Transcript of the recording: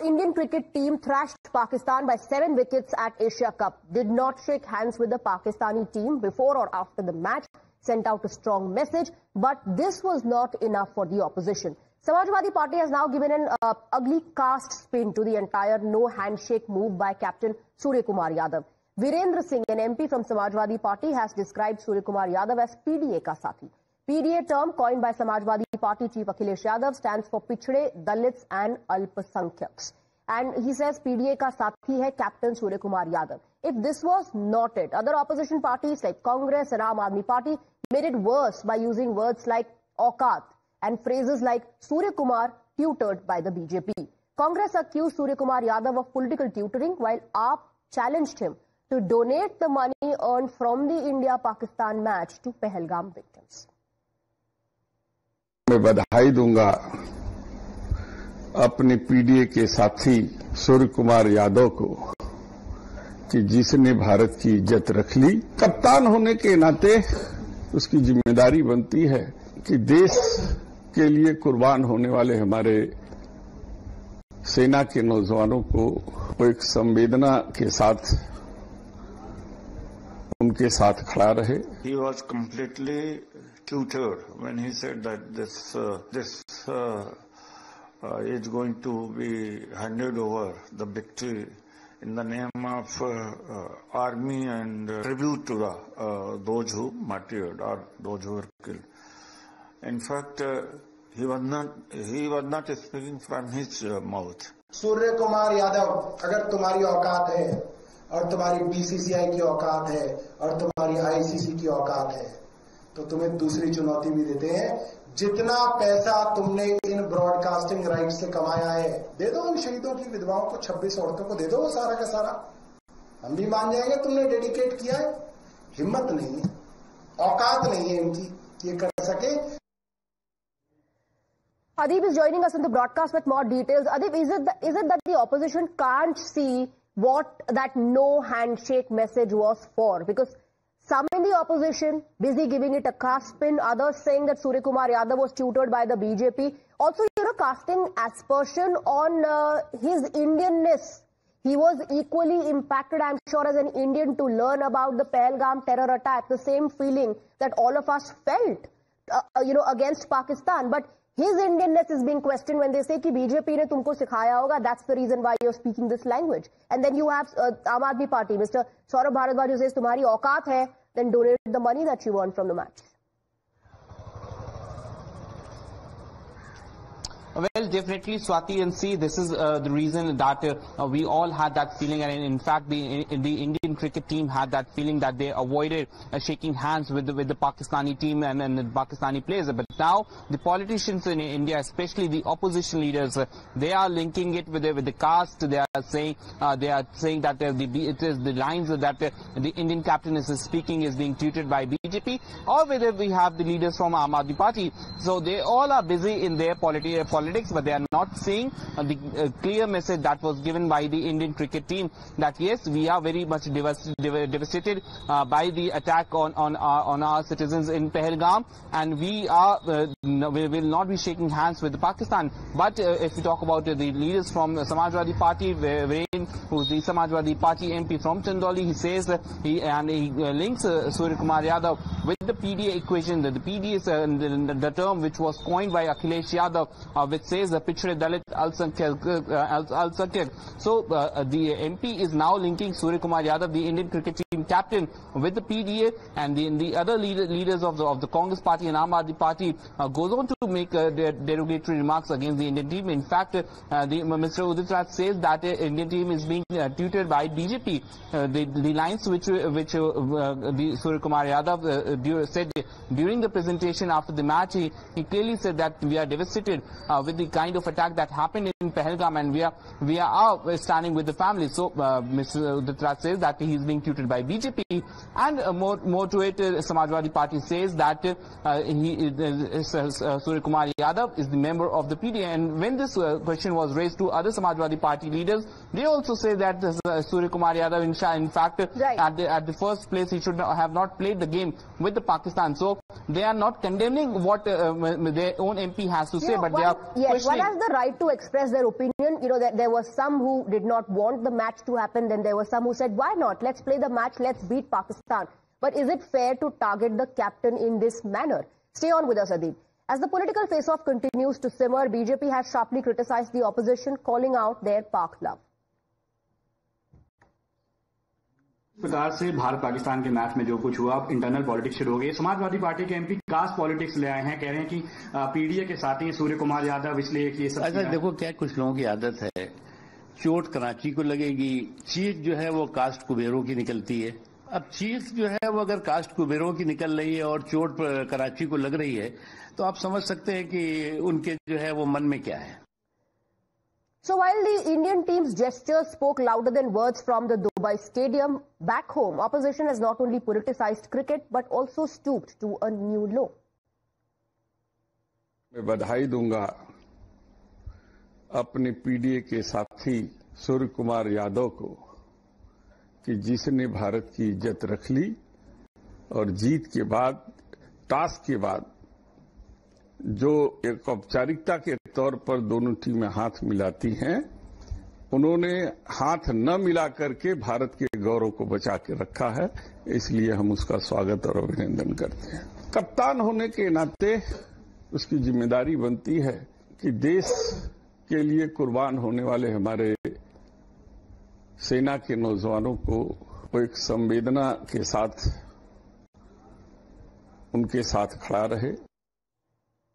Indian cricket team thrashed Pakistan by 7 wickets at Asia Cup. Did not shake hands with the Pakistani team before or after the match. Sent out a strong message, but this was not enough for the opposition. Samajwadi Party has now given an ugly cast spin to the entire no handshake move by Captain Surya Kumar Yadav. Virendra Singh, an MP from Samajwadi Party, has described Surya Kumar Yadav as PDA ka sathi. PDA term coined by Samajwadi Party Chief Akhilesh Yadav stands for Pichhde, Dalits and Alpasankhyaks. And he says PDA ka sathi hai Captain Surya Kumar Yadav. If this was not it, other opposition parties like Congress and Aam Aadmi Party made it worse by using words like Auqat and phrases like Surya Kumar tutored by the BJP. Congress accused Surya Kumar Yadav of political tutoring, while AAP challenged him to donate the money earned from the India-Pakistan match to Pahalgam victims. मैं बधाई दूंगा अपने PDA के साथी सूर्य कुमार यादव को कि जिसने भारत की इज्जत रख ली। कप्तान होने के नाते उसकी जिम्मेदारी बनती है कि देश के लिए कुर्बान होने वाले हमारे सेना के नौजवानों को एक संवेदना के साथ उनके साथ खड़ा रहे। He was completely tutored when he said that this is going to be handed over, the victory, in the name of army and tribute to those who martyred or those who were killed. In fact, he was not speaking from his mouth. Surya Kumar Yadav, अगर तुम्हारी औकात है और तुम्हारी BCCI की औकात है और तुम्हारी आईसीसी की औकात है, तो तुम्हें दूसरी चुनौती भी देते हैं। जितना पैसा तुमने इन ब्रॉडकास्टिंग राइट से कमाया है, दे दो उन शहीदों की विधवाओं को, 26 औरतों को दे दो वो सारा का सारा। हम भी मान जाएंगे तुमने डेडिकेट किया है। हिम्मत नहीं है, औकात नहीं है इनकी ये कर सके। Adib is joining us on the broadcast with more details. Adib, is it that the opposition can't see what that no handshake message was for? Because some in the opposition busy giving it a cast spin, others saying that Surya Kumar Yadav was tutored by the BJP. Also, casting aspersion on his Indianness. He was equally impacted, I'm sure, as an Indian to learn about the Pahalgam terror attack, the same feeling that all of us felt, against Pakistan. But his Indianness is being questioned when they say कि BJP ने तुमको सिखाया होगा. That's the reason why you're speaking this language. And then you have Aam Aadmi Party, Mr. Saurabh Bharadwaj, who says तुम्हारी औकात है, then donate the money that you won from the match. Well, definitely, Swati, and see, this is the reason that we all had that feeling, and in fact, the Indian cricket team had that feeling that they avoided shaking hands with the Pakistani team and the Pakistani players. But now, the politicians in India, especially the opposition leaders, they are linking it with the caste. They are saying that it is the lines that the Indian captain is speaking is being tutored by BJP, or whether we have the leaders from Aam Aadmi Party. So they all are busy in their politics, but they are not seeing the clear message that was given by the Indian cricket team that yes, we are very much devastated by the attack on our citizens in Pahalgam, and we will not be shaking hands with Pakistan. But if we talk about the leaders from the Samajwadi Party, who is the Samajwadi Party MP from Chandauli, he says he links Surya Kumar Yadav with the PDA equation. The PDA is the term which was coined by Akhilesh Yadav, which says the Pichhde, Dalit, Alpasankhyak. So the MP is now linking Surya Kumar Yadav, the Indian cricket team captain, with the PDA, and the other leaders of the Congress Party and Aam Aadmi Party goes on to make derogatory remarks against the Indian team. In fact, Mr. Udit Raj says that the Indian team is being tutored by BJP. The lines which the Surya Kumar Yadav said during the presentation after the match, he clearly said that we are devastated with the kind of attack that happened in Pahalgam, and we are standing with the family. So Mr. Udit Raj says that he is being tutored by BJP, and more to it, Samajwadi Party says that Surya Kumar Yadav is the member of the PDA. And when this question was raised to other Samajwadi Party leaders, they also say that Surya Kumar Yadav, in fact, right, at the first place, he should have not played the game with the Pakistan. So they are not condemning what their own MP has to say, but they are yes, one questioning. has the right to express their opinion. You know, there were some who did not want the match to happen. Then there were some who said, why not? Let's play the match. Let's beat Pakistan. But is it fair to target the captain in this manner? Stay on with us, Adib. As the political face-off continues to simmer, BJP has sharply criticized the opposition, calling out their Pak love. इस प्रकार से भारत पाकिस्तान के match में जो कुछ हुआ, internal politics शुरू हो गई। समाजवादी पार्टी के एमपी कास्ट पॉलिटिक्स ले आए हैं, कह रहे हैं कि पीडीए के साथी सूर्य कुमार यादव, इसलिए कि ये सब अच्छा देखो, क्या कुछ लोगों की आदत है, चोट कराची को लगेगी, चीख जो है वो कास्ट कुबेरों की निकलती है। अब चीख जो है वो अगर कास्ट कुबेरों की निकल रही है और चोट कराची को लग रही है, तो आप समझ सकते हैं कि उनके जो है वो मन में क्या है। So while the Indian team's gestures spoke louder than words from the Dubai stadium, back home, opposition has not only politicized cricket but also stooped to a new low. मैं बधाई दूंगा अपने पीडीए के साथी सूर्य कुमार यादव को कि जिसने भारत की इज्जत रख ली और जीत के बाद, टॉस के बाद जो एक औपचारिकता के तौर पर दोनों टीमें हाथ मिलाती हैं, उन्होंने हाथ न मिला करके भारत के गौरव को बचा के रखा है। इसलिए हम उसका स्वागत और अभिनंदन करते हैं। कप्तान होने के नाते उसकी जिम्मेदारी बनती है कि देश के लिए कुर्बान होने वाले हमारे सेना के नौजवानों को वो एक संवेदना के साथ उनके साथ खड़ा रहे।